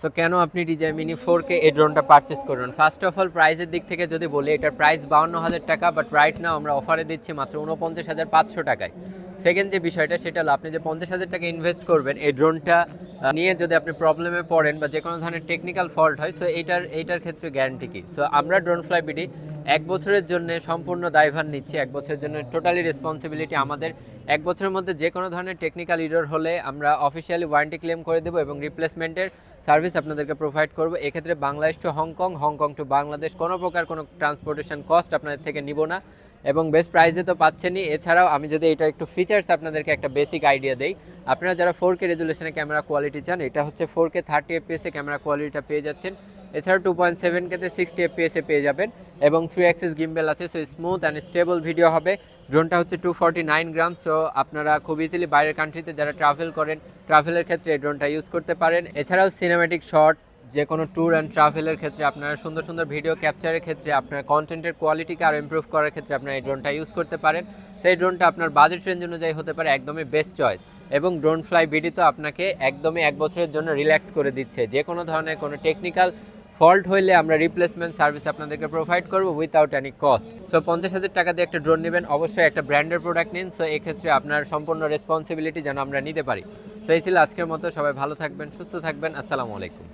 So কেন আপনি DJI Mini 4K এই ড্রোনটা পারচেস করবেন? ফার্স্ট অফ অল প্রাইসের দিক থেকে যদি বলি, এটার প্রাইস 52,000 টাকা, বাট রাইট নাও আমরা অফারে দিচ্ছি মাত্র 49,500 টাকায়। সেকেন্ড যে বিষয়টা সেটা হলো, আপনি যে 50,000 টাকা ইনভেস্ট করবেন এই ড্রোনটা নিয়ে যদি আপনি প্রবলেমে পড়েন বা যে কোনো ধরনের টেকনিক্যাল ফল্ট হয়, সো এইটার ক্ষেত্রে গ্যারান্টি কি? সো আমরা ড্রোন ফ্লাই বিডি 1 বছরের জন্য সম্পূর্ণ দায়ভার নিচ্ছি। 1 বছরের জন্য টোটালি রেসপন্সিবিলিটি আমাদের। 1 বছরের মধ্যে যে কোনো ধরনের টেকনিক্যাল ইরর হলে আমরা অফিসিয়ালি ওয়ারেন্টি ক্লেম করে দেবো এবং রিপ্লেসমেন্টের সার্ভিস আপনাদেরকে প্রোভাইড করবো। এক্ষেত্রে Bangladesh to Hong Kong, Hong Kong to Bangladesh কোনো প্রকার কোনো ট্রান্সপোর্টেশন কস্ট আপনাদের থেকে নিব না এবং বেস্ট প্রাইসে তো পাচ্ছেনই। এছাড়াও আমি যদি এটা একটু ফিচার্স আপনাদেরকে একটা বেসিক আইডিয়া দেই, আপনারা যারা 4K রেজুলেশনে ক্যামেরা কোয়ালিটি চান, এটা হচ্ছে 4K 30 fps এ ক্যামেরা কোয়ালিটিটা পেয়ে যাচ্ছেন। এছাড়াও 2.7K তে 60 fps এ পেয়ে যাবেন এবং 3 অ্যাক্সিস গিম্বেল আছে, so smooth and stable video হবে। ড্রোনটা হচ্ছে 249 গ্রাম, সো আপনারা খুব ইজিলি বাইরের কান্ট্রিতে যারা ট্রাভেল করেন, ট্রাভেলের ক্ষেত্রে এই ড্রোনটা ইউজ করতে পারেন। এছাড়াও সিনেম্যাটিক শট, যে কোনো ট্যুর অ্যান্ড ট্রাভেলের ক্ষেত্রে, আপনারা সুন্দর সুন্দর ভিডিও ক্যাপচারের ক্ষেত্রে, আপনার কন্টেন্টের কোয়ালিটিকে আরও ইমপ্রুভ করার ক্ষেত্রে আপনারা এই ড্রোনটা ইউজ করতে পারেন। সেই ড্রোনটা আপনার বাজেট রেঞ্জ অনুযায়ী হতে পারে একদমই বেস্ট চয়েস। এবং ড্রোন ফ্লাই বিডি তো আপনাকে একদমই 1 বছরের জন্য রিল্যাক্স করে দিচ্ছে। যে কোনো ধরনের কোনো টেকনিক্যাল ফল্ট হইলে আমরা রিপ্লেসমেন্ট সার্ভিস আপনাদেরকে প্রোভাইড করবো উইথাউট এনি কস্ট। সো 50,000 টাকা দিয়ে একটা ড্রোন নেবেন, অবশ্যই একটা ব্র্যান্ডের প্রোডাক্ট নিন। সো এক্ষেত্রে আপনার সম্পূর্ণ রেসপন্সিবিলিটি যেন আমরা নিতে পারি। সো এই ছিল আজকের মতো। সবাই ভালো থাকবেন, সুস্থ থাকবেন। আসসালামু আলাইকুম।